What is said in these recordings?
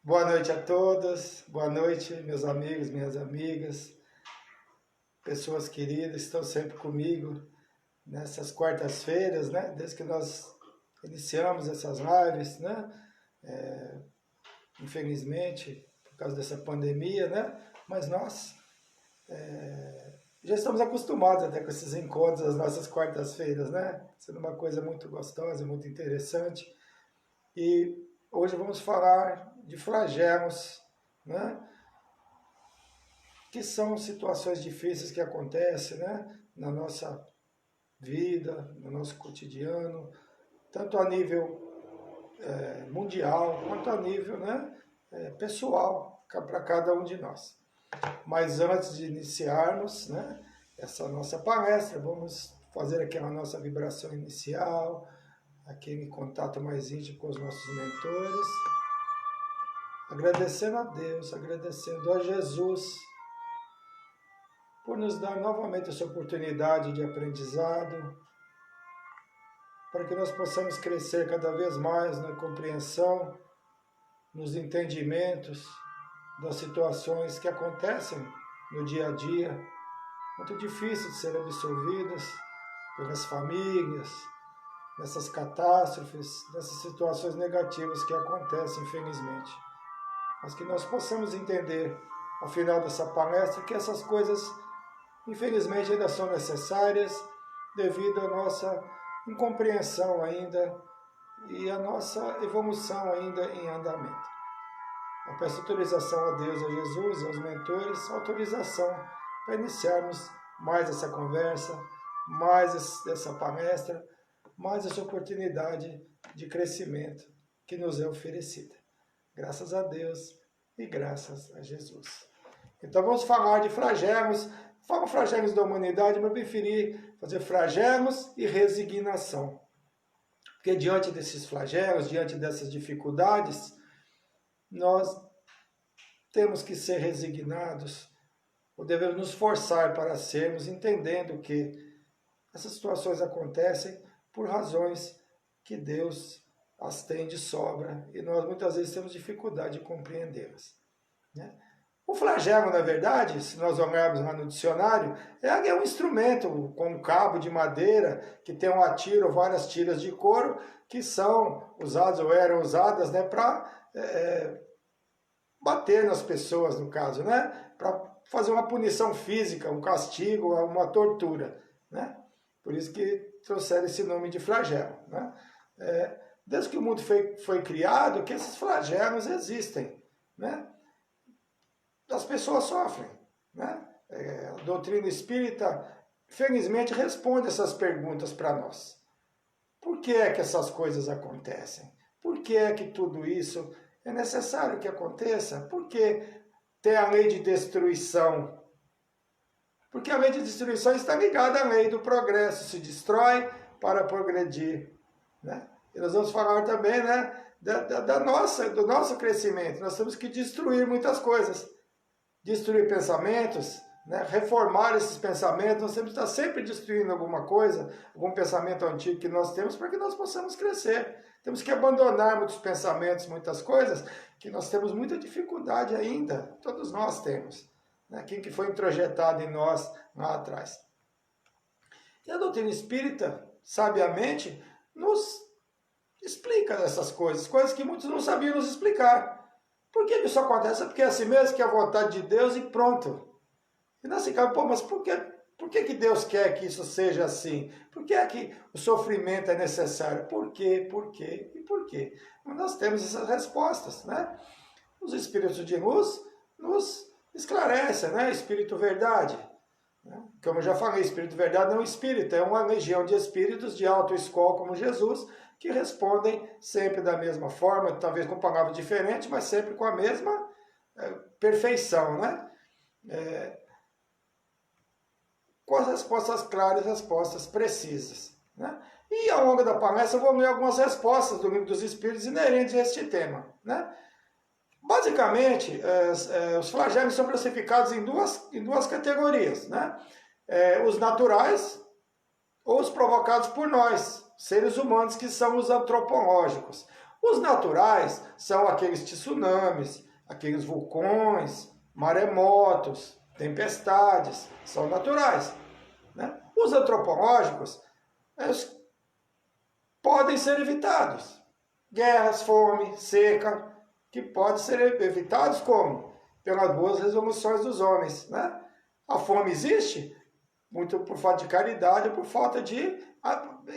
Boa noite a todos, boa noite meus amigos, minhas amigas, pessoas queridas, estão sempre comigo nessas quartas-feiras, né? Desde que nós iniciamos essas lives, né? Infelizmente, por causa dessa pandemia, né? Mas nós já estamos acostumados até com esses encontros das nossas quartas-feiras, né? Sendo uma coisa muito gostosa, muito interessante. E hoje vamos falar de flagelos, né? Que são situações difíceis que acontecem, né? Na nossa vida, no nosso cotidiano, tanto a nível mundial, quanto a nível, né, pessoal, para cada um de nós. Mas antes de iniciarmos, né, essa nossa palestra, vamos fazer aquela nossa vibração inicial, aquele contato mais íntimo com os nossos mentores, agradecendo a Deus, agradecendo a Jesus por nos dar novamente essa oportunidade de aprendizado, para que nós possamos crescer cada vez mais na compreensão, nos entendimentos das situações que acontecem no dia a dia, muito difíceis de serem absorvidas pelas famílias, nessas catástrofes, nessas situações negativas que acontecem, infelizmente. Mas que nós possamos entender, ao final dessa palestra, que essas coisas, infelizmente, ainda são necessárias devido à nossa incompreensão ainda e a nossa evolução ainda em andamento. Eu peço autorização a Deus, a Jesus, aos mentores, autorização para iniciarmos mais essa conversa, mais essa palestra, mais essa oportunidade de crescimento que nos é oferecida. Graças a Deus e graças a Jesus. Então vamos falar de flagelos. Falo flagelos da humanidade, mas eu preferi fazer flagelos e resignação. Porque diante desses flagelos, diante dessas dificuldades, nós temos que ser resignados, ou devemos nos forçar para sermos, entendendo que essas situações acontecem por razões que Deus as tem de sobra, e nós muitas vezes temos dificuldade de compreendê-las, né? O flagelo, na verdade, se nós olharmos lá no dicionário, é um instrumento com um cabo de madeira que tem uma tira ou várias tiras de couro que são usadas ou eram usadas, né, para bater nas pessoas, no caso, né, para fazer uma punição física, um castigo, uma tortura, né? Por isso que trouxeram esse nome de flagelo, né? Desde que o mundo foi criado, que esses flagelos existem, né? As pessoas sofrem, né? A doutrina espírita, felizmente, responde essas perguntas para nós. Por que é que essas coisas acontecem? Por que é que tudo isso é necessário que aconteça? Por que tem a lei de destruição? Porque a lei de destruição está ligada à lei do progresso, se destrói para progredir, né? E nós vamos falar também, né, do nosso crescimento. Nós temos que destruir muitas coisas. Destruir pensamentos, né? Reformar esses pensamentos, nós temos que estar sempre destruindo alguma coisa, algum pensamento antigo que nós temos para que nós possamos crescer. Temos que abandonar muitos pensamentos, muitas coisas que nós temos muita dificuldade ainda, todos nós temos, né? Aquilo que foi introjetado em nós lá atrás. E a doutrina espírita, sabiamente, nos explica essas coisas, coisas que muitos não sabiam nos explicar. Por que isso acontece? Porque é assim mesmo, que é a vontade de Deus e pronto. E nós ficamos, pô, mas por que Deus quer que isso seja assim? Por que é que o sofrimento é necessário? Por quê? Por quê? E por quê? Mas nós temos essas respostas, né? Os espíritos de luz nos esclarecem, né? Espírito verdade. Como eu já falei, espírito verdade não é um espírito, é uma legião de espíritos de alta escola como Jesus, que respondem sempre da mesma forma, talvez com palavras diferentes, mas sempre com a mesma perfeição, né? Com as respostas claras, respostas precisas, né? E ao longo da palestra eu vou ler algumas respostas do Livro dos Espíritos inerentes a este tema, né? Basicamente, os flagelos são classificados em duas categorias, né? Os naturais ou os provocados por nós, seres humanos, que são os antropológicos. Os naturais são aqueles tsunamis, aqueles vulcões, maremotos, tempestades, são naturais. Né? Os antropológicos eles podem ser evitados. Guerras, fome, seca, que podem ser evitados como? Pelas boas resoluções dos homens. Né? A fome existe muito por falta de caridade ou por falta de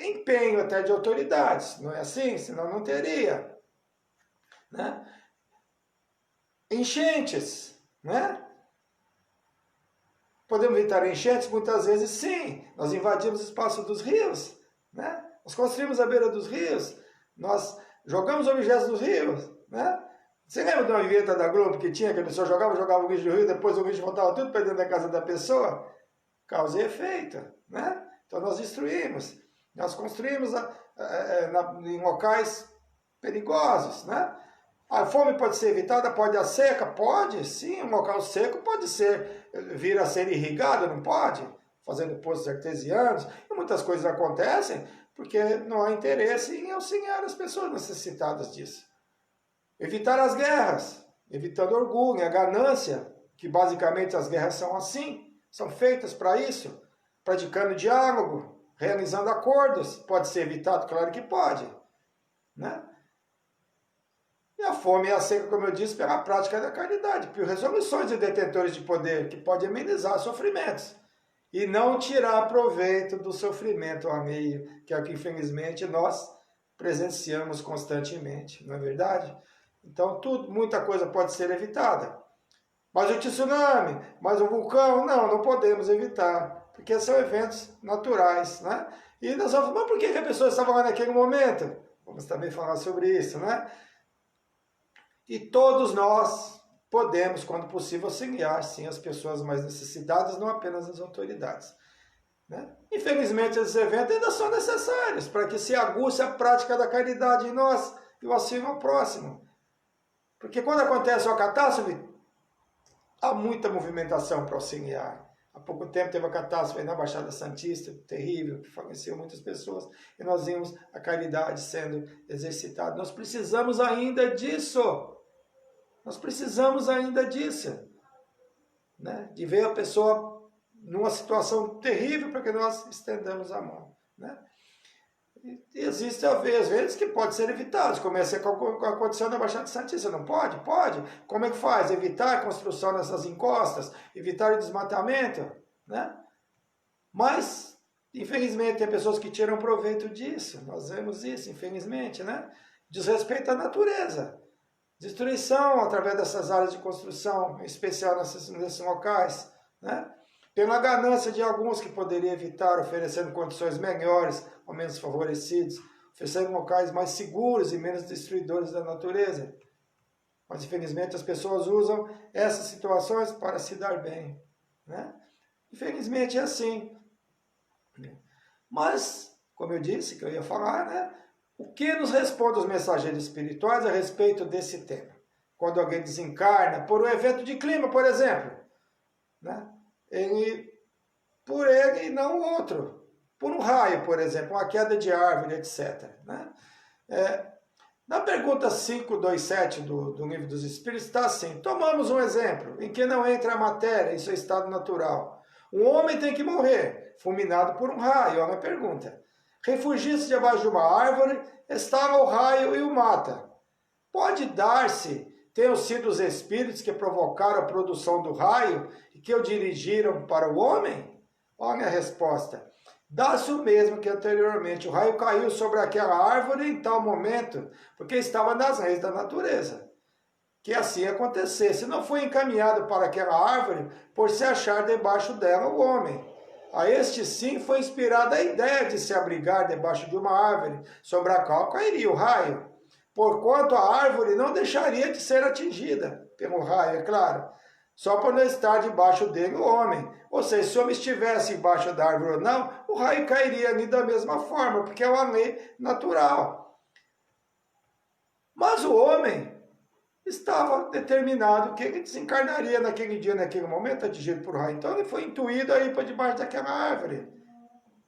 empenho até de autoridades. Não é assim? Senão não teria. Né? Enchentes. Né? Podemos evitar enchentes? Muitas vezes sim. Nós invadimos o espaço dos rios. Né? Nós construímos à beira dos rios. Nós jogamos objetos dos rios. Né? Você lembra de uma vinheta da Globo que tinha que a pessoa jogava o lixo no rio, depois o lixo voltava tudo para dentro da casa da pessoa? Causa e efeito. Né? Então nós destruímos. Nós construímos em locais perigosos. Né? A fome pode ser evitada, pode a seca? Pode, sim. Um local seco pode vir a ser irrigado, não pode? Fazendo poços artesianos. E muitas coisas acontecem porque não há interesse em auxiliar as pessoas necessitadas disso. Evitar as guerras, evitando orgulho, a ganância, que basicamente as guerras são assim, são feitas para isso, praticando diálogo, realizando acordos. Pode ser evitado? Claro que pode. Né? E a fome e a seca, como eu disse, pela prática da caridade, por resoluções de detentores de poder, que pode amenizar sofrimentos. E não tirar proveito do sofrimento alheio, que é o que infelizmente nós presenciamos constantemente, não é verdade? Então, muita coisa pode ser evitada. Mas o tsunami, mas o vulcão, não podemos evitar, porque são eventos naturais, né? E nós vamos falar, mas por que a pessoa estava lá naquele momento? Vamos também falar sobre isso, né? E todos nós podemos, quando possível, auxiliar, sim, as pessoas mais necessitadas, não apenas as autoridades. Né? Infelizmente, esses eventos ainda são necessários para que se aguce a prática da caridade em nós e o auxílio ao próximo. Porque quando acontece uma catástrofe, há muita movimentação para auxiliar. Há pouco tempo teve uma catástrofe na Baixada Santista, terrível, que faleceu muitas pessoas, e nós vimos a caridade sendo exercitada. Nós precisamos ainda disso. Nós precisamos ainda disso. Né? De ver a pessoa numa situação terrível para que nós estendamos a mão. Né? E existem às vezes que pode ser evitado, como aconteceu na Baixada Santista. Não pode? Pode. Como é que faz? Evitar a construção nessas encostas, evitar o desmatamento. Né? Mas, infelizmente, tem pessoas que tiram proveito disso. Nós vemos isso, infelizmente. Né? Desrespeito à natureza. Destruição através dessas áreas de construção, em especial nesses locais. Né? Pela ganância de alguns que poderia evitar, oferecendo condições melhores ou menos favorecidos, oferecendo locais mais seguros e menos destruidores da natureza. Mas, infelizmente, as pessoas usam essas situações para se dar bem. Né? Infelizmente é assim. Mas, como eu disse, que eu ia falar, né? O que nos responde os mensageiros espirituais a respeito desse tema? Quando alguém desencarna, por um evento de clima, por exemplo, né? Por ele e não o outro. Por um raio, por exemplo, uma queda de árvore, etc. Né? Na pergunta 527 do Livro dos Espíritos está assim: tomamos um exemplo em que não entra a matéria em seu estado natural. Um homem tem que morrer, fulminado por um raio. Olha a pergunta. Refugia-se debaixo de uma árvore, estala o raio e o mata. Pode dar-se, tenham sido os espíritos que provocaram a produção do raio e que o dirigiram para o homem? Olha a resposta. Dá-se o mesmo que anteriormente. O raio caiu sobre aquela árvore em tal momento, porque estava nas leis da natureza. Que assim acontecesse. Não foi encaminhado para aquela árvore por se achar debaixo dela o homem. A este sim foi inspirada a ideia de se abrigar debaixo de uma árvore, sobre a qual cairia o raio, porquanto a árvore não deixaria de ser atingida pelo raio, é claro, só por não estar debaixo dele o homem. Ou seja, se o homem estivesse embaixo da árvore ou não, o raio cairia ali da mesma forma, porque é uma lei natural. Mas o homem estava determinado que ele desencarnaria naquele dia, naquele momento, atingido por raio. Então ele foi intuído a ir para debaixo daquela árvore.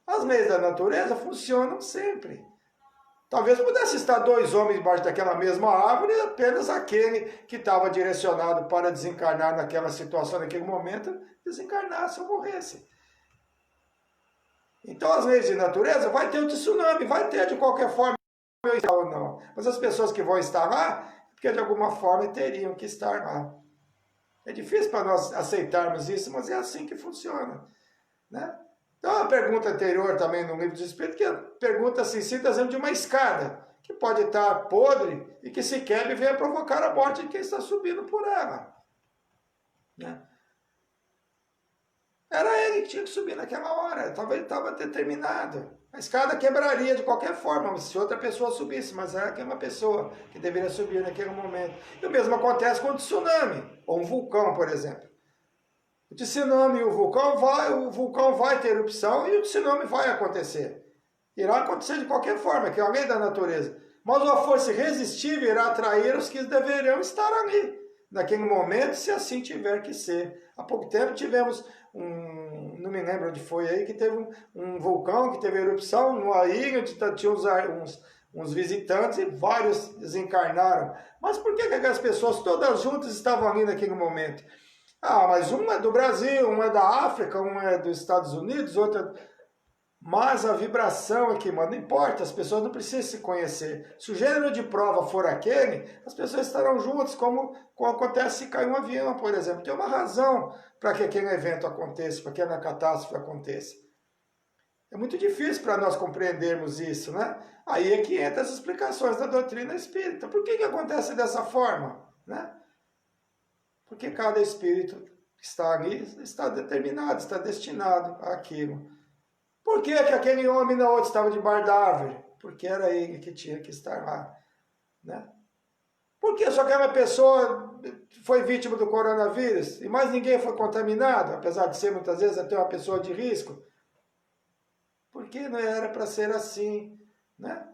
As leis da natureza funcionam sempre. Talvez pudesse estar dois homens embaixo daquela mesma árvore e apenas aquele que estava direcionado para desencarnar naquela situação, naquele momento, desencarnasse ou morresse. Então as leis de natureza vai ter o tsunami, vai ter de qualquer forma ou não. Mas as pessoas que vão estar lá, porque de alguma forma teriam que estar lá. É difícil para nós aceitarmos isso, mas é assim que funciona, né? Então, a pergunta anterior também no livro dos Espíritos, que pergunta assim, se está de uma escada, que pode estar podre e que se quebre e venha provocar a morte de quem está subindo por ela, né? Era ele que tinha que subir naquela hora, talvez estava determinado. A escada quebraria de qualquer forma, se outra pessoa subisse, mas era aquela pessoa que deveria subir naquele momento. E o mesmo acontece com o tsunami, ou um vulcão, por exemplo. O tsunami e o vulcão vai ter erupção e o tsunami vai acontecer. Irá acontecer de qualquer forma, que é a lei da natureza. Mas uma força irresistível irá atrair os que deveriam estar ali, naquele momento, se assim tiver que ser. Há pouco tempo tivemos não me lembro onde foi aí, que teve um vulcão que teve erupção numa ilha onde tinha uns visitantes e vários desencarnaram. Mas por que aquelas pessoas todas juntas estavam ali naquele momento? Ah, mas uma é do Brasil, uma é da África, uma é dos Estados Unidos, outra... Mas a vibração aqui, mano, não importa, as pessoas não precisam se conhecer. Se o gênero de prova for aquele, as pessoas estarão juntas, como acontece se cair um avião, por exemplo. Tem uma razão para que aquele evento aconteça, para que aquela catástrofe aconteça. É muito difícil para nós compreendermos isso, né? Aí é que entra as explicações da doutrina espírita. Por que acontece dessa forma, né? Porque cada espírito que está ali está determinado, está destinado àquilo. Por que aquele homem na outra estava debaixo da árvore? Porque era ele que tinha que estar lá, né? Por que só aquela pessoa foi vítima do coronavírus e mais ninguém foi contaminado, apesar de ser muitas vezes até uma pessoa de risco? Porque não era para ser assim, né?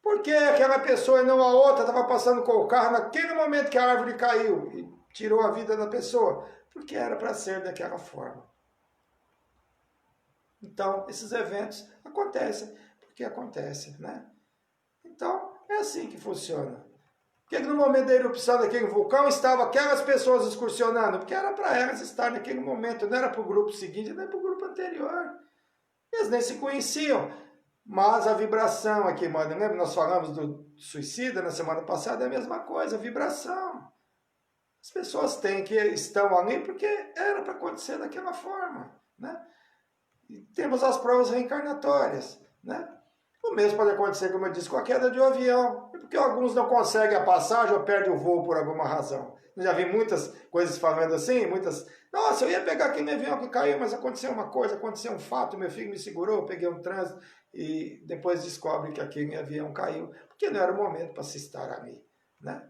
Por que aquela pessoa e não a outra estava passando com o carro naquele momento que a árvore caiu e tirou a vida da pessoa? Porque era para ser daquela forma. Então, esses eventos acontecem porque acontecem, né? Então, é assim que funciona. Por que no momento da erupção daquele vulcão estavam aquelas pessoas excursionando? Porque era para elas estar naquele momento, não era para o grupo seguinte, não era para o grupo anterior. Eles nem se conheciam. Mas a vibração aqui, mano, lembra? Nós falamos do suicida na semana passada, é a mesma coisa, a vibração. As pessoas estão ali porque era para acontecer daquela forma, né? E temos as provas reencarnatórias, né? O mesmo pode acontecer, como eu disse, com a queda de um avião. Porque alguns não conseguem a passagem ou perdem o voo por alguma razão. Eu já vi muitas coisas falando assim, muitas... Nossa, eu ia pegar aquele avião que caiu, mas aconteceu uma coisa, aconteceu um fato, meu filho me segurou, eu peguei um trânsito e depois descobre que aquele avião caiu, porque não era o momento para se estar ali, né?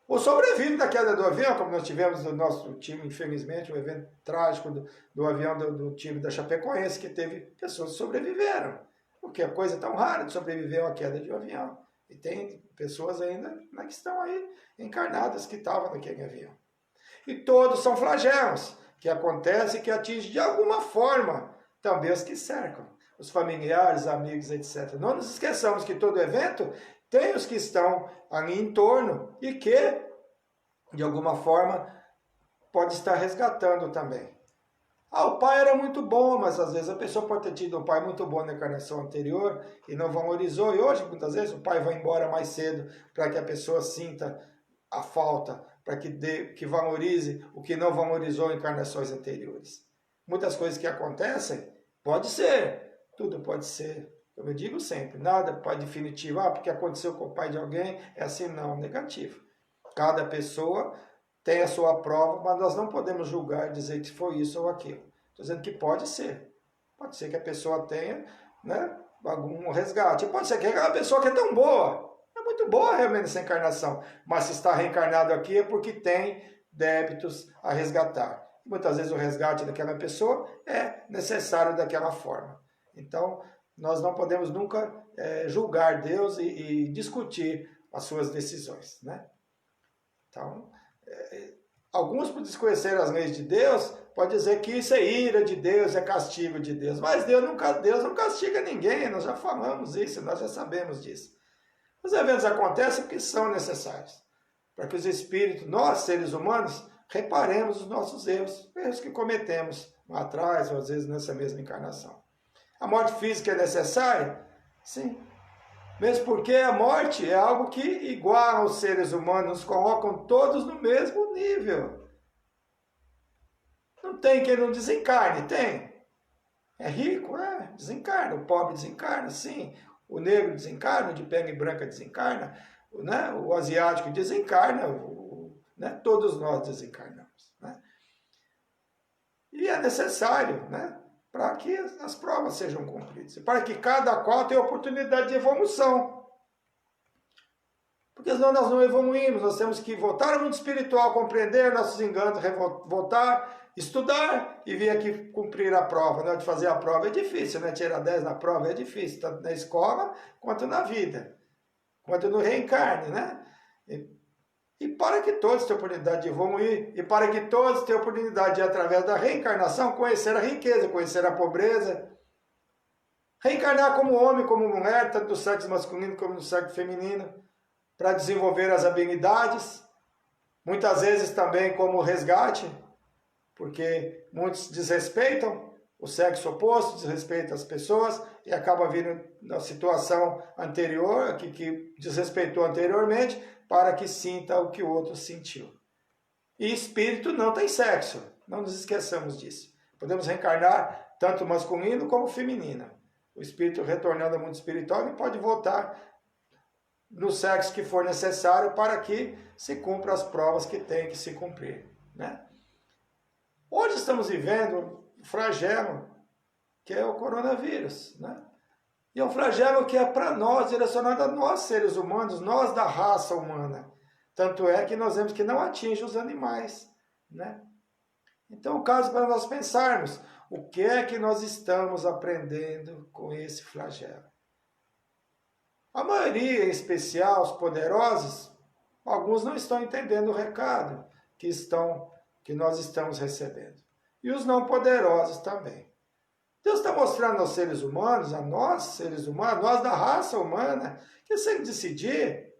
Ou sobrevive da queda do avião, como nós tivemos no nosso time, infelizmente, um evento trágico do avião do time da Chapecoense, que teve pessoas que sobreviveram. Porque a coisa é tão rara de sobreviver a uma queda de um avião. E tem pessoas ainda que estão aí encarnadas que estavam naquele avião. E todos são flagelos que acontecem e que atingem de alguma forma também os que cercam. Os familiares, amigos, etc. Não nos esqueçamos que todo evento tem os que estão ali em torno e que, de alguma forma, pode estar resgatando também. Ah, o pai era muito bom, mas às vezes a pessoa pode ter tido um pai muito bom na encarnação anterior e não valorizou. E hoje, muitas vezes, o pai vai embora mais cedo para que a pessoa sinta a falta, para que valorize o que não valorizou em encarnações anteriores. Muitas coisas que acontecem, pode ser, tudo pode ser. Como eu digo sempre, nada para definitivo, porque aconteceu com o pai de alguém, é assim, não, negativo. Cada pessoa tem a sua prova, mas nós não podemos julgar e dizer que foi isso ou aquilo. Estou dizendo que pode ser. Pode ser que a pessoa tenha, né, algum resgate. Pode ser que aquela pessoa que é tão boa, é muito boa realmente essa encarnação, mas se está reencarnado aqui é porque tem débitos a resgatar. Muitas vezes o resgate daquela pessoa é necessário daquela forma. Então, nós não podemos nunca julgar Deus e discutir as suas decisões, né? Então, Alguns, por desconhecer as leis de Deus, podem dizer que isso é ira de Deus, é castigo de Deus. Mas Deus não castiga ninguém, nós já falamos isso, nós já sabemos disso. Os eventos acontecem porque são necessários, para que os espíritos, nós, seres humanos, reparemos os nossos erros que cometemos lá atrás, ou às vezes nessa mesma encarnação. A morte física é necessária? Sim. Mesmo porque a morte é algo que iguala os seres humanos, nos colocam todos no mesmo nível. Não tem quem não desencarne, tem. É rico, desencarna. O pobre desencarna, sim. O negro desencarna, o de pele branca desencarna, né? O asiático desencarna, né? Todos nós desencarnamos. Né? E é necessário, né? Para que as provas sejam cumpridas. E para que cada qual tenha oportunidade de evolução. Porque senão nós não evoluímos, nós temos que voltar ao mundo espiritual, compreender nossos enganos, voltar, estudar e vir aqui cumprir a prova. Né? De fazer a prova é difícil, né? Tirar 10 na prova é difícil, tanto na escola quanto na vida, quanto no reencarne, né? E para que todos tenham oportunidade de evoluir, e para que todos tenham oportunidade de, através da reencarnação, conhecer a riqueza, conhecer a pobreza, reencarnar como homem, como mulher, tanto do sexo masculino como do sexo feminino, para desenvolver as habilidades, muitas vezes também como resgate, porque muitos desrespeitam o sexo oposto, desrespeitam as pessoas e acaba vindo na situação anterior, que desrespeitou anteriormente, para que sinta o que o outro sentiu. E espírito não tem sexo, não nos esqueçamos disso. Podemos reencarnar tanto masculino como feminino. O espírito retornando ao mundo espiritual ele pode voltar no sexo que for necessário para que se cumpra as provas que tem que se cumprir. Né? Hoje estamos vivendo um flagelo, que é o coronavírus. Né? E é um flagelo que é para nós, direcionado a nós seres humanos, nós da raça humana. Tanto é que nós vemos que não atinge os animais. Né? Então, o caso para nós pensarmos, o que é que nós estamos aprendendo com esse flagelo? A maioria, em especial os poderosos, alguns não estão entendendo o recado que nós estamos recebendo. E os não poderosos também. Deus está mostrando aos seres humanos, a nós, seres humanos, nós da raça humana, que sem decidir,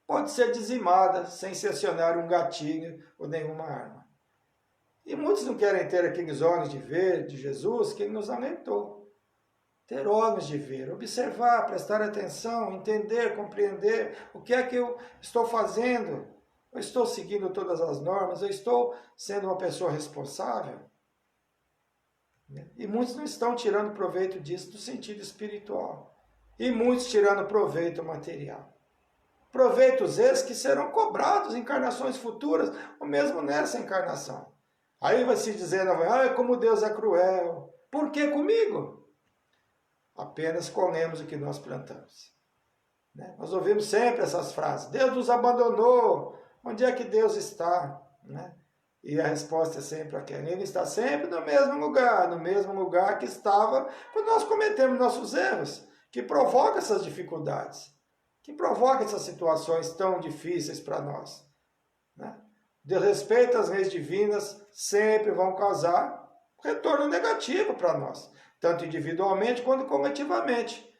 pode ser dizimada sem se acionar um gatilho ou nenhuma arma. E muitos não querem ter aqueles olhos de ver de Jesus que ele nos alentou. Ter olhos de ver, observar, prestar atenção, entender, compreender o que é que eu estou fazendo. Eu estou seguindo todas as normas, eu estou sendo uma pessoa responsável. E muitos não estão tirando proveito disso no sentido espiritual. E muitos tirando proveito material. Proveitos esses que serão cobrados em encarnações futuras, ou mesmo nessa encarnação. Aí vai se dizendo, como Deus é cruel. Por que comigo? Apenas colhemos o que nós plantamos. Né? Nós ouvimos sempre essas frases. Deus nos abandonou. Onde é que Deus está? Né? E a resposta é sempre aquela. Ele está sempre no mesmo lugar que estava quando nós cometemos nossos erros, que provoca essas dificuldades, que provoca essas situações tão difíceis para nós. Né? De respeito às leis divinas, sempre vão causar retorno negativo para nós, tanto individualmente quanto coletivamente.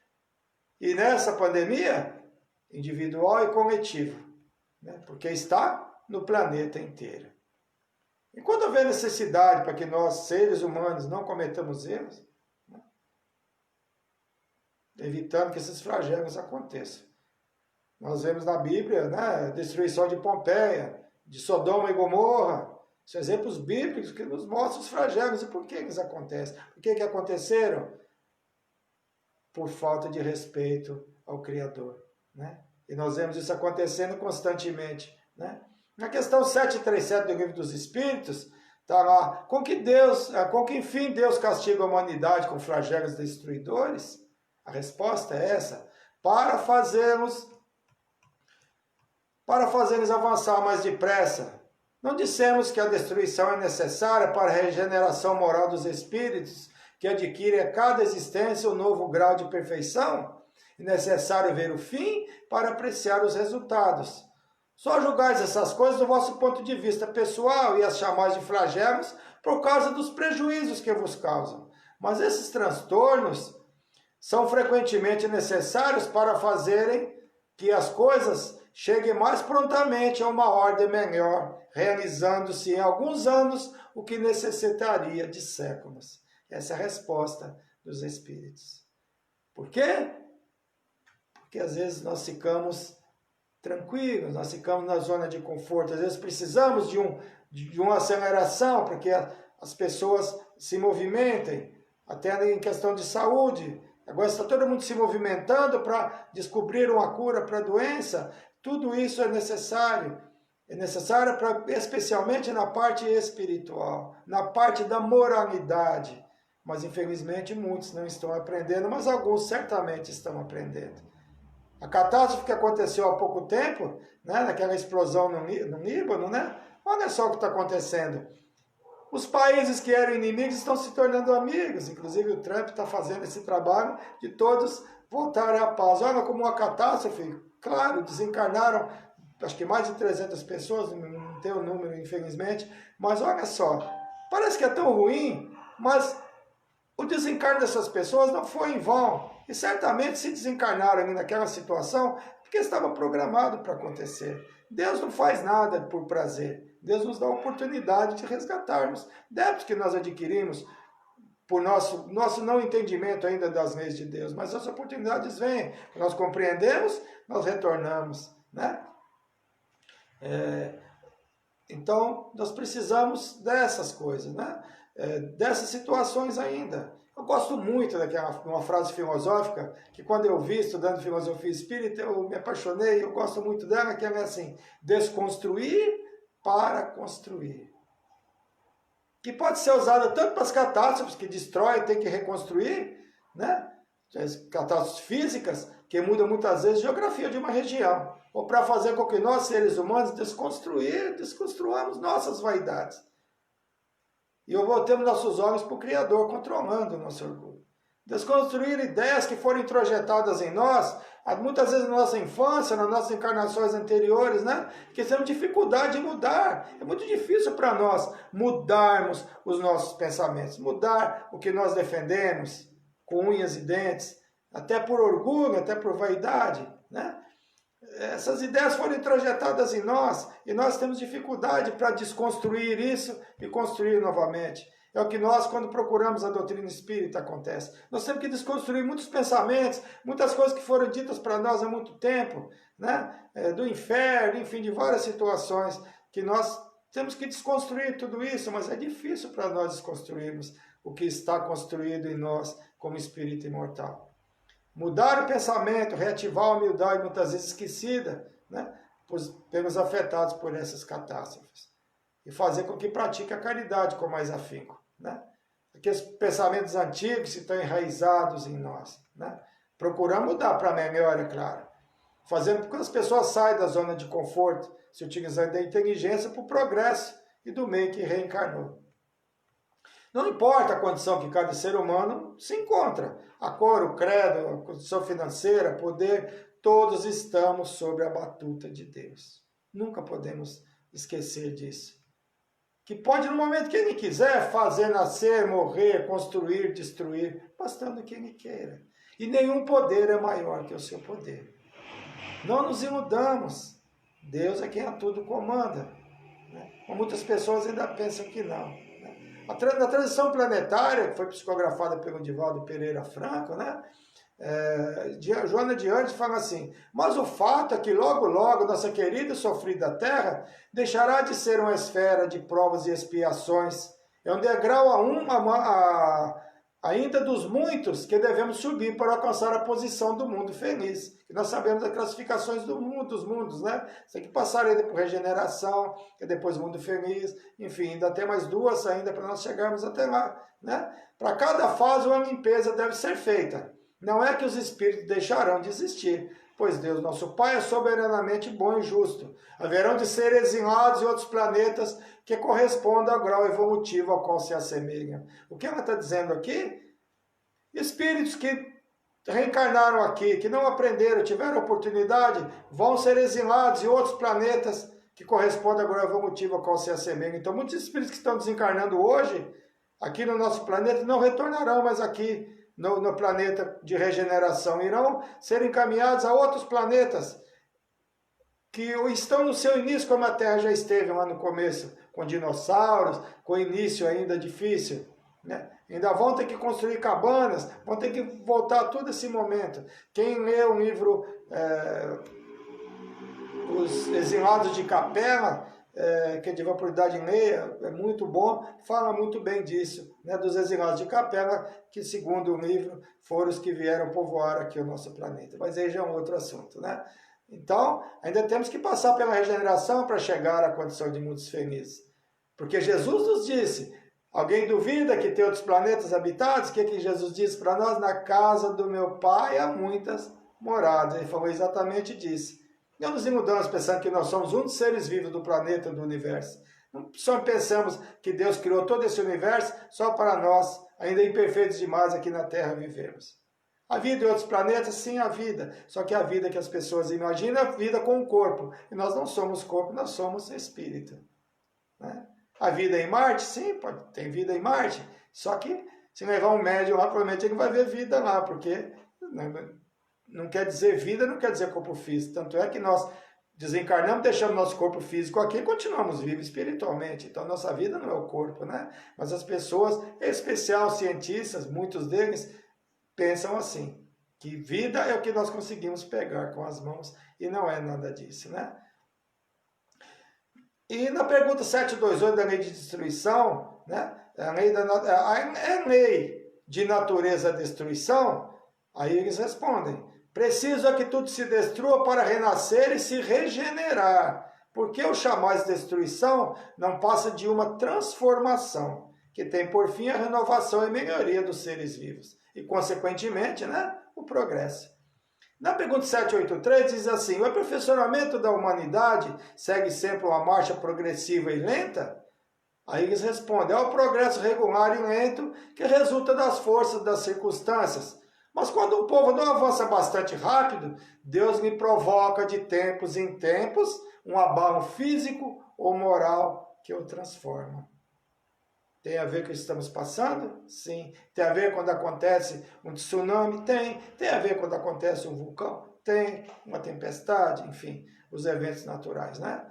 E nessa pandemia, individual e coletivo, né? Porque está no planeta inteiro. E quando houver necessidade para que nós, seres humanos, não cometamos erros, né? Evitando que esses flagelos aconteçam. Nós vemos na Bíblia, né, a destruição de Pompeia, de Sodoma e Gomorra, são exemplos bíblicos que nos mostram os flagelos. E por que eles acontecem? Por que aconteceram? Por falta de respeito ao Criador. Né? E nós vemos isso acontecendo constantemente. Né? Na questão 737 do Livro dos Espíritos, está lá, com que fim Deus castiga a humanidade com flagelos destruidores? A resposta é essa, para fazermos avançar mais depressa. Não dissemos que a destruição é necessária para a regeneração moral dos espíritos, que adquirem a cada existência um novo grau de perfeição? É necessário ver o fim para apreciar os resultados. Só julgais essas coisas do vosso ponto de vista pessoal e as chamais de flagelos por causa dos prejuízos que vos causam. Mas esses transtornos são frequentemente necessários para fazerem que as coisas cheguem mais prontamente a uma ordem melhor, realizando-se em alguns anos o que necessitaria de séculos. Essa é a resposta dos espíritos. Por quê? Porque às vezes nós ficamos tranquilos, nós ficamos na zona de conforto, às vezes precisamos de uma aceleração para que as pessoas se movimentem, até em questão de saúde. Agora está todo mundo se movimentando para descobrir uma cura para a doença. Tudo isso é necessário especialmente na parte espiritual, na parte da moralidade. Mas infelizmente muitos não estão aprendendo, mas alguns certamente estão aprendendo. A catástrofe que aconteceu há pouco tempo, né, naquela explosão no Líbano, né? Olha só o que está acontecendo. Os países que eram inimigos estão se tornando amigos. Inclusive o Trump está fazendo esse trabalho de todos voltarem à paz. Olha como uma catástrofe, claro, desencarnaram, acho que mais de 300 pessoas, não tem o número infelizmente, mas olha só, parece que é tão ruim, mas o desencarne dessas pessoas não foi em vão. E certamente se desencarnaram ali naquela situação porque estava programado para acontecer. Deus não faz nada por prazer. Deus nos dá a oportunidade de resgatarmos débitos que nós adquirimos por nosso não entendimento ainda das leis de Deus. Mas as oportunidades vêm. Nós compreendemos, nós retornamos, né? Então, nós precisamos dessas coisas, né? Dessas situações ainda. Eu gosto muito daquela uma frase filosófica, que quando eu vi estudando filosofia espírita, eu me apaixonei, eu gosto muito dela, que ela é assim: desconstruir para construir. Que pode ser usada tanto para as catástrofes, que destrói, tem que reconstruir, né? As catástrofes físicas, que mudam muitas vezes a geografia de uma região, ou para fazer com que nós, seres humanos, desconstruamos nossas vaidades. E voltemos nossos olhos para o Criador, controlando o nosso orgulho. Desconstruir ideias que foram introjetadas em nós, muitas vezes na nossa infância, nas nossas encarnações anteriores, né? Que temos dificuldade de mudar. É muito difícil para nós mudarmos os nossos pensamentos, mudar o que nós defendemos com unhas e dentes, até por orgulho, até por vaidade, né? Essas ideias foram introjetadas em nós e nós temos dificuldade para desconstruir isso e construir novamente. É o que nós, quando procuramos a doutrina espírita, acontece. Nós temos que desconstruir muitos pensamentos, muitas coisas que foram ditas para nós há muito tempo, né? Do inferno, enfim, de várias situações, que nós temos que desconstruir tudo isso, mas é difícil para nós desconstruirmos o que está construído em nós como espírito imortal. Mudar o pensamento, reativar a humildade, muitas vezes esquecida, né, pelos afetados por essas catástrofes. E fazer com que pratique a caridade com mais afinco. Né? Aqueles pensamentos antigos que estão enraizados em nós. Né? Procurar mudar para melhor, é claro. Fazendo com que as pessoas saiam da zona de conforto, se utilizando da inteligência para o progresso e do meio que reencarnou. Não importa a condição que cada ser humano se encontra, a cor, o credo, a condição financeira, poder, todos estamos sob a batuta de Deus. Nunca podemos esquecer disso. Que pode, no momento que Ele quiser, fazer nascer, morrer, construir, destruir, bastando que Ele queira. E nenhum poder é maior que o seu poder. Não nos iludamos. Deus é quem a tudo comanda. Né? Muitas pessoas ainda pensam que não. Na transição planetária, que foi psicografada pelo Divaldo Pereira Franco, né? Joana de Andes fala assim: mas o fato é que logo, logo, nossa querida e sofrida Terra deixará de ser uma esfera de provas e expiações. É um degrau ainda dos muitos que devemos subir para alcançar a posição do mundo feliz. E nós sabemos as classificações dos mundos, né? Tem que passar ainda por regeneração, e depois mundo feliz, enfim, ainda tem mais duas ainda para nós chegarmos até lá, né? Para cada fase uma limpeza deve ser feita. Não é que os espíritos deixarão de existir, pois Deus, nosso Pai, é soberanamente bom e justo. Haverão de ser exilados em outros planetas que correspondam ao grau evolutivo ao qual se assemelham. O que ela está dizendo aqui? Espíritos que reencarnaram aqui, que não aprenderam, tiveram oportunidade, vão ser exilados em outros planetas que correspondem agora ao motivo ao qual se assemelham. Então, muitos espíritos que estão desencarnando hoje, aqui no nosso planeta, não retornarão mais aqui no planeta de regeneração. Irão ser encaminhados a outros planetas que estão no seu início, como a Terra já esteve lá no começo, com dinossauros, com início ainda difícil, né? Ainda vão ter que construir cabanas, vão ter que voltar a todo esse momento. Quem lê o livro Os Exilados de Capela, que tiver a oportunidade em ler, é muito bom, fala muito bem disso, né? Dos exilados de Capela, que segundo o livro foram os que vieram povoar aqui o nosso planeta. Mas aí já é um outro assunto, né? Então, ainda temos que passar pela regeneração para chegar à condição de mundos felizes. Porque Jesus nos disse, alguém duvida que tem outros planetas habitados? O que Jesus disse para nós? Na casa do meu Pai há muitas moradas. Ele falou exatamente disso. Não nos iludamos pensando que nós somos um dos seres vivos do planeta, do universo. Não só pensamos que Deus criou todo esse universo só para nós, ainda imperfeitos demais aqui na Terra, vivemos. A vida em outros planetas, sim, a vida. Só que a vida que as pessoas imaginam é a vida com o corpo. E nós não somos corpo, nós somos espírito. Né? A vida em Marte, sim, tem vida em Marte. Só que se levar um médium lá, provavelmente ele vai ver vida lá, porque não quer dizer vida, não quer dizer corpo físico. Tanto é que nós desencarnamos, deixamos nosso corpo físico aqui e continuamos vivos espiritualmente. Então, nossa vida não é o corpo, né? Mas as pessoas, em especial cientistas, muitos deles, pensam assim, que vida é o que nós conseguimos pegar com as mãos e não é nada disso, né? E na pergunta 728 da lei de destruição, né? A lei de natureza destruição, aí eles respondem, preciso é que tudo se destrua para renascer e se regenerar, porque o chamais destruição não passa de uma transformação, que tem por fim a renovação e melhoria dos seres vivos. E, consequentemente, né, o progresso. Na pergunta 783 diz assim, o aperfeiçoamento da humanidade segue sempre uma marcha progressiva e lenta? Aí eles respondem, é o progresso regular e lento que resulta das forças das circunstâncias. Mas quando o povo não avança bastante rápido, Deus lhe provoca de tempos em tempos um abalo físico ou moral que o transforma. Tem a ver com o que estamos passando? Sim. Tem a ver quando acontece um tsunami? Tem. Tem a ver quando acontece um vulcão? Tem. Uma tempestade? Enfim, os eventos naturais, né?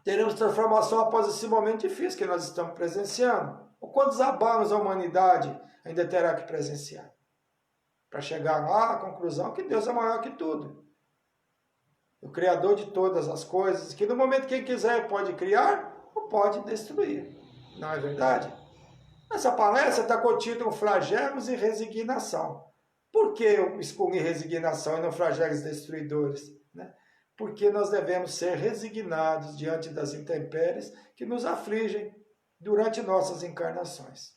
Teremos transformação após esse momento difícil que nós estamos presenciando. Ou quantos abalos a humanidade ainda terá que presenciar? Para chegar lá à conclusão que Deus é maior que tudo. O Criador de todas as coisas, que no momento que Ele quiser pode criar ou pode destruir. Não é verdade? Essa palestra está contida com flagelos e resignação. Por que eu escolhi resignação e não flagelos destruidores? Né? Porque nós devemos ser resignados diante das intempéries que nos afligem durante nossas encarnações.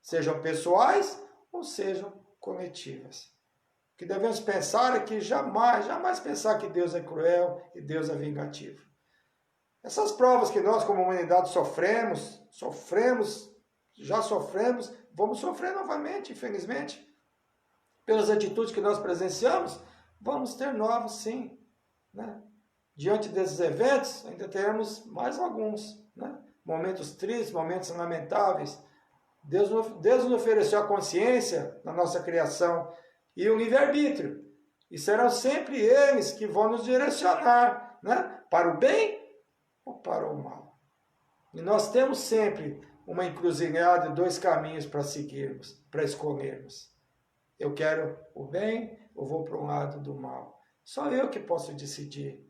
Sejam pessoais ou sejam coletivas. O que devemos pensar é que jamais pensar que Deus é cruel e Deus é vingativo. Essas provas que nós, como humanidade, já sofremos, vamos sofrer novamente, infelizmente. Pelas atitudes que nós presenciamos, vamos ter novos, sim. Né? Diante desses eventos, ainda teremos mais alguns. Né? Momentos tristes, momentos lamentáveis. Deus nos ofereceu a consciência na nossa criação e o livre-arbítrio. E serão sempre eles que vão nos direcionar, né? Para o bem ou para o mal. E nós temos sempre uma encruzilhada e dois caminhos para seguirmos, para escolhermos. Eu quero o bem ou vou para o lado do mal? Só eu que posso decidir.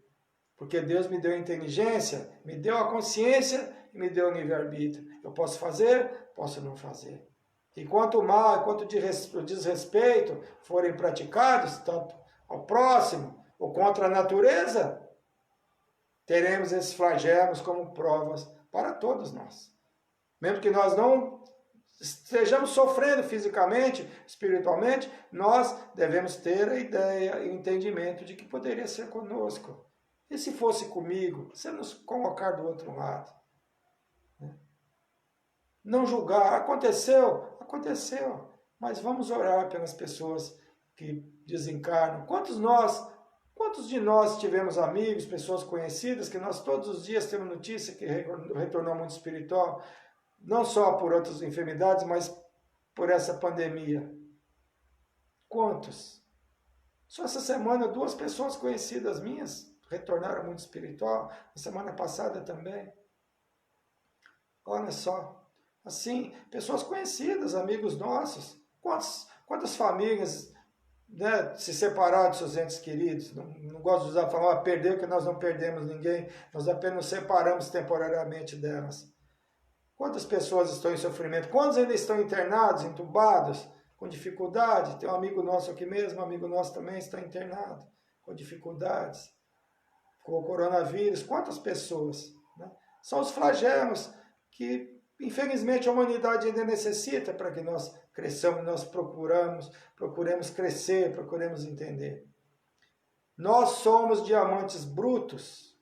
Porque Deus me deu a inteligência, me deu a consciência e me deu o livre-arbítrio. Eu posso fazer, posso não fazer. Enquanto o mal, enquanto o desrespeito forem praticados, tanto ao próximo ou contra a natureza, teremos esses flagelos como provas para todos nós. Mesmo que nós não estejamos sofrendo fisicamente, espiritualmente, nós devemos ter a ideia e o entendimento de que poderia ser conosco. E se fosse comigo, se nos colocar do outro lado? Não julgar, aconteceu, mas vamos orar pelas pessoas que desencarnam. Quantos de nós tivemos amigos, pessoas conhecidas, que nós todos os dias temos notícia que retornou ao mundo espiritual, não só por outras enfermidades, mas por essa pandemia? Quantos? Só essa semana, 2 pessoas conhecidas minhas retornaram ao mundo espiritual, na semana passada também. Olha só, assim, pessoas conhecidas, amigos nossos. Quantas famílias, né, se separaram de seus entes queridos? Não gosto de usar a palavra perder, porque nós não perdemos ninguém, nós apenas nos separamos temporariamente delas. Quantas pessoas estão em sofrimento? Quantos ainda estão internados, entubados, com dificuldade? Tem um amigo nosso aqui mesmo, um amigo nosso também está internado, com dificuldades, com o coronavírus. Quantas pessoas? Né? São os flagelos que, infelizmente, a humanidade ainda necessita para que nós cresçamos, nós procuremos crescer, procuremos entender. Nós somos diamantes brutos,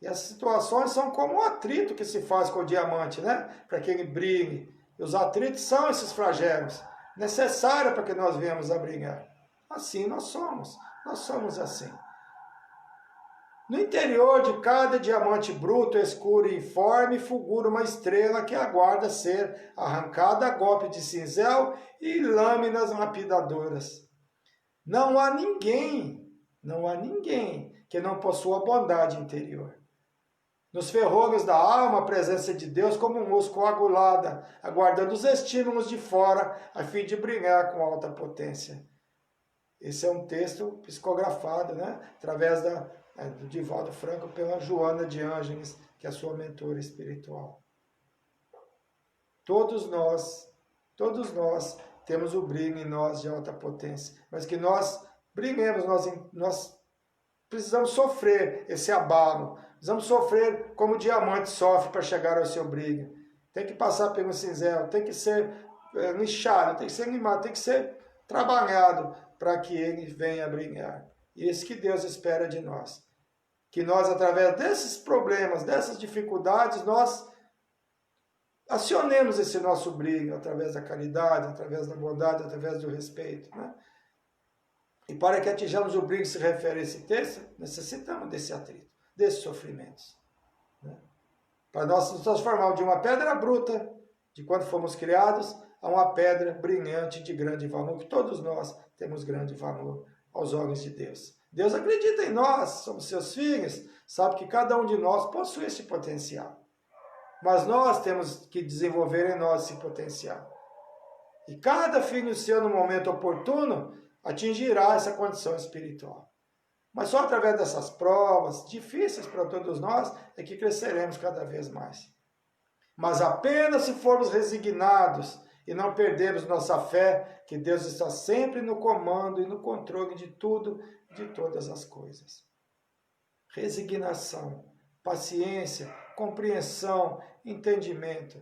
e as situações são como um atrito que se faz com o diamante, né? Para que ele brilhe. E os atritos são esses flagelos, necessários para que nós venhamos a brilhar. Assim nós somos assim. No interior de cada diamante bruto, escuro e informe, fulgura uma estrela que aguarda ser arrancada a golpe de cinzel e lâminas lapidadoras. Não há ninguém que não possua bondade interior. Nos ferrolhos da alma, a presença de Deus como um músculo coagulada, aguardando os estímulos de fora, a fim de brilhar com alta potência. Esse é um texto psicografado, né? Através do Divaldo Franco pela Joana de Ângeles, que é a sua mentora espiritual. Todos nós temos o brilho em nós de alta potência, mas que nós brilhemos, nós precisamos sofrer esse abalo, precisamos sofrer como o diamante sofre para chegar ao seu brilho. Tem que passar pelo cinzel, tem que ser lixado, tem que ser limado, tem que ser trabalhado para que ele venha a brilhar. E isso que Deus espera de nós. Que nós, através desses problemas, dessas dificuldades, nós acionemos esse nosso brilho através da caridade, através da bondade, através do respeito, né? E para que atinjamos o brilho que se refere a esse texto, necessitamos desse atrito, desses sofrimentos, né? Para nós nos transformarmos de uma pedra bruta, de quando fomos criados, a uma pedra brilhante de grande valor, que todos nós temos grande valor aos olhos de Deus. Deus acredita em nós, somos seus filhos, sabe que cada um de nós possui esse potencial. Mas nós temos que desenvolver em nós esse potencial. E cada filho seu, no momento oportuno, atingirá essa condição espiritual. Mas só através dessas provas, difíceis para todos nós, é que cresceremos cada vez mais. Mas apenas se formos resignados e não perdermos nossa fé, que Deus está sempre no comando e no controle de tudo, de todas as coisas. Resignação, paciência, compreensão, entendimento.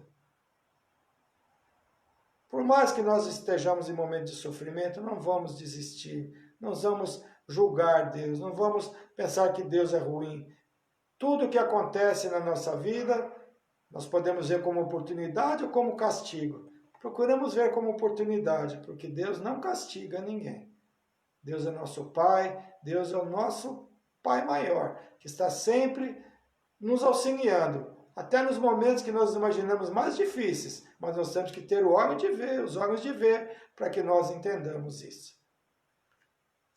Por mais que nós estejamos em momentos de sofrimento, não vamos desistir, não vamos julgar Deus, não vamos pensar que Deus é ruim. Tudo que acontece na nossa vida, nós podemos ver como oportunidade ou como castigo. Procuramos ver como oportunidade, porque Deus não castiga ninguém. Deus é nosso Pai, Deus é o nosso Pai maior, que está sempre nos auxiliando, até nos momentos que nós imaginamos mais difíceis, mas nós temos que ter os olhos de ver, para que nós entendamos isso.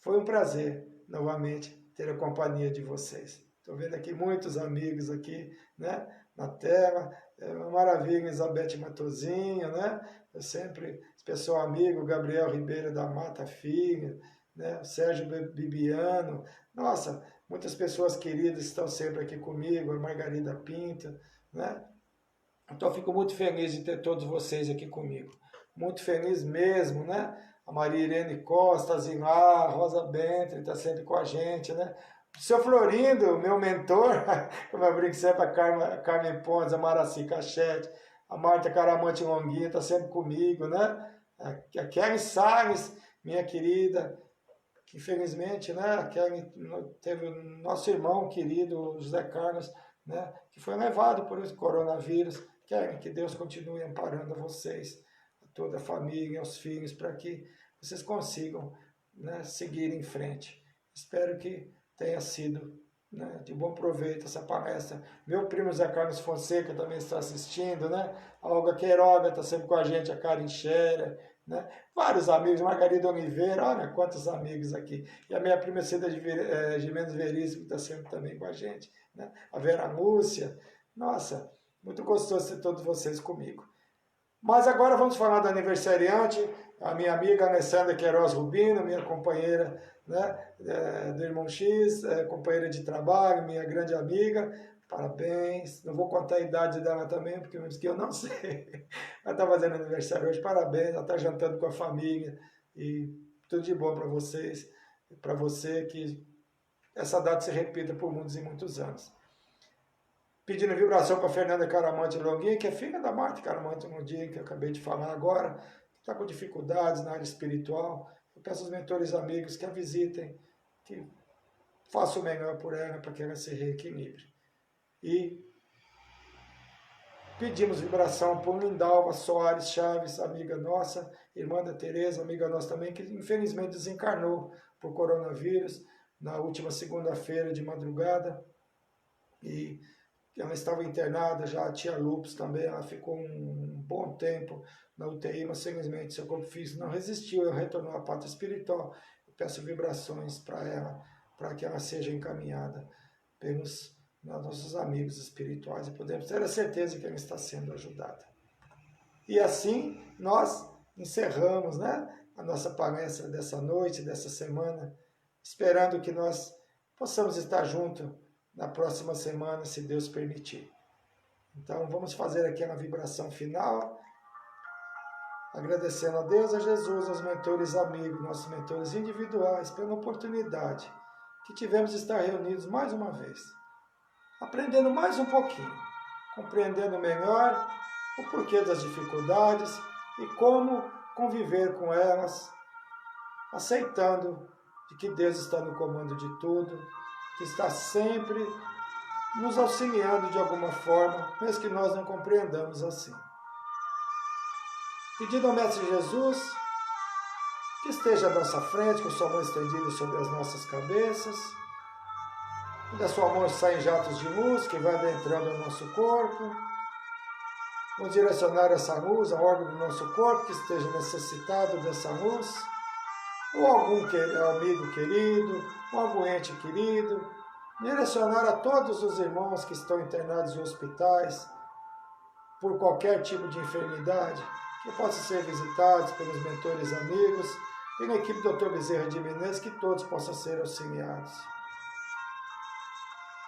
Foi um prazer, novamente, ter a companhia de vocês. Estou vendo aqui muitos amigos aqui, né, na tela. É uma maravilha, Elizabeth Matozinho, né? Eu sempre, esse pessoal amigo, Gabriel Ribeiro da Mata Filho, né? O Sérgio Bibiano. Nossa, muitas pessoas queridas estão sempre aqui comigo, a Margarida Pinto, né? Então eu fico muito feliz de ter todos vocês aqui comigo. Muito feliz mesmo, né? A Maria Irene Costa, a Zilá, a Rosa Bentley está sempre com a gente, né? O seu Florindo, meu mentor, como eu brinco sempre, a Carmen Pontes, a Maraci Cachete, a Marta Caramante Longuinha está sempre comigo, né? A Kelly Salles, minha querida, que infelizmente, né, a Kelly teve o nosso irmão querido, José Carlos, né, que foi levado por esse coronavírus. Kelly, que Deus continue amparando a vocês, a toda a família, aos filhos, para que vocês consigam né, seguir em frente. Espero que tenha sido, né, de bom proveito essa palestra. Meu primo Zé Carlos Fonseca também está assistindo, né? A Olga Queiroga está sempre com a gente, a Karen Scherer, né? Vários amigos, Margarida Oliveira, olha quantos amigos aqui. E a minha prima Cida Gimenez Veríssimo está sempre também com a gente, né? A Vera Lúcia, nossa, muito gostoso ter todos vocês comigo. Mas agora vamos falar do aniversariante, a minha amiga Alessandra Queiroz Rubino, minha companheira, né, do Irmão X, companheira de trabalho, minha grande amiga. Parabéns. Não vou contar a idade dela também, porque eu não sei. Ela está fazendo aniversário hoje, parabéns. Ela está jantando com a família. E tudo de bom para vocês, para você, que essa data se repita por muitos e muitos anos. Pedindo vibração para Fernanda Caramante Longuinha, que é filha da Marta Caramante Longuinha, que eu acabei de falar agora, que está com dificuldades na área espiritual. Eu peço aos mentores amigos que a visitem, que façam o melhor por ela, para que ela se reequilibre. E pedimos vibração por Lindalva Soares Chaves, amiga nossa, irmã da Tereza, amiga nossa também, que infelizmente desencarnou por coronavírus na última segunda-feira de madrugada. E ela estava internada já, a tia Lupus também, ela ficou um bom tempo na UTI, mas felizmente seu corpo físico não resistiu, ela retornou à pátria espiritual. Eu peço vibrações para ela, para que ela seja encaminhada pelos nossos amigos espirituais e podemos ter a certeza que ela está sendo ajudada. E assim nós encerramos, né, a nossa palestra dessa noite, dessa semana, esperando que nós possamos estar juntos na próxima semana, se Deus permitir. Então vamos fazer aqui uma vibração final, agradecendo a Deus, a Jesus, aos mentores amigos, nossos mentores individuais, pela oportunidade que tivemos de estar reunidos mais uma vez, aprendendo mais um pouquinho, compreendendo melhor o porquê das dificuldades e como conviver com elas, aceitando de que Deus está no comando de tudo, que está sempre nos auxiliando de alguma forma, mesmo que nós não compreendamos assim. Pedindo ao Mestre Jesus que esteja à nossa frente, com sua mão estendida sobre as nossas cabeças, e da sua mão saem jatos de luz que vai adentrando o nosso corpo. Vamos direcionar essa luz ao órgão do nosso corpo que esteja necessitado dessa luz, ou algum amigo querido, ou algum ente querido, direcionar a todos os irmãos que estão internados em hospitais por qualquer tipo de enfermidade, que possam ser visitados pelos mentores amigos, pela equipe do Dr. Bezerra de Menezes, que todos possam ser auxiliados.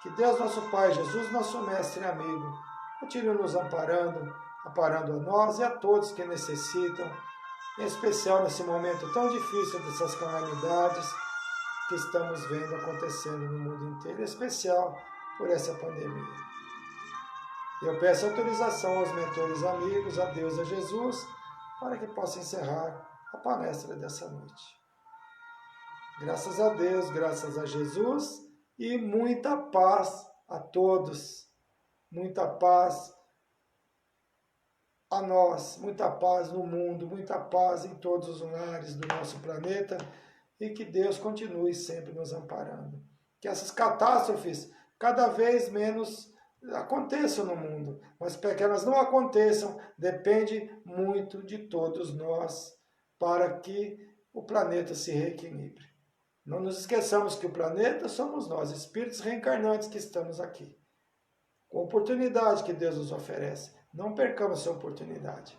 Que Deus, nosso Pai, Jesus, nosso Mestre e amigo, continue nos amparando a nós e a todos que necessitam, em especial nesse momento tão difícil dessas calamidades que estamos vendo acontecendo no mundo inteiro, em especial por essa pandemia. Eu peço autorização aos mentores amigos, a Deus e a Jesus, para que possa encerrar a palestra dessa noite. Graças a Deus, graças a Jesus e muita paz a todos, muita paz a nós, muita paz no mundo, muita paz em todos os lares do nosso planeta e que Deus continue sempre nos amparando. Que essas catástrofes cada vez menos aconteçam no mundo, mas para que elas não aconteçam, depende muito de todos nós para que o planeta se reequilibre. Não nos esqueçamos que o planeta somos nós, espíritos reencarnantes que estamos aqui. Com a oportunidade que Deus nos oferece, não percamos essa oportunidade,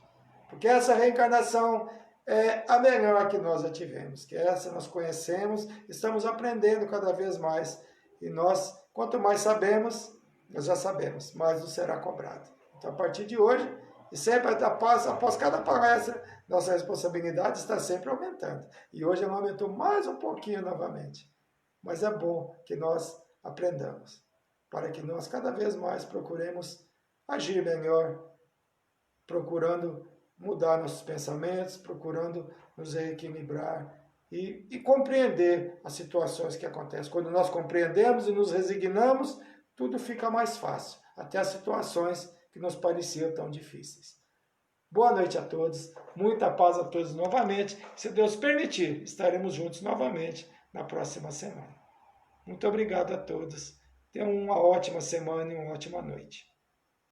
porque essa reencarnação é a melhor que nós já tivemos, que essa nós conhecemos, estamos aprendendo cada vez mais, e nós, quanto mais sabemos, nós já sabemos, mais nos será cobrado. Então, a partir de hoje, e sempre após cada palestra, nossa responsabilidade está sempre aumentando. E hoje ela aumentou mais um pouquinho novamente. Mas é bom que nós aprendamos, para que nós cada vez mais procuremos agir melhor, procurando mudar nossos pensamentos, procurando nos reequilibrar e compreender as situações que acontecem. Quando nós compreendemos e nos resignamos, tudo fica mais fácil, até as situações que nos pareciam tão difíceis. Boa noite a todos, muita paz a todos novamente. Se Deus permitir, estaremos juntos novamente na próxima semana. Muito obrigado a todos. Tenham uma ótima semana e uma ótima noite.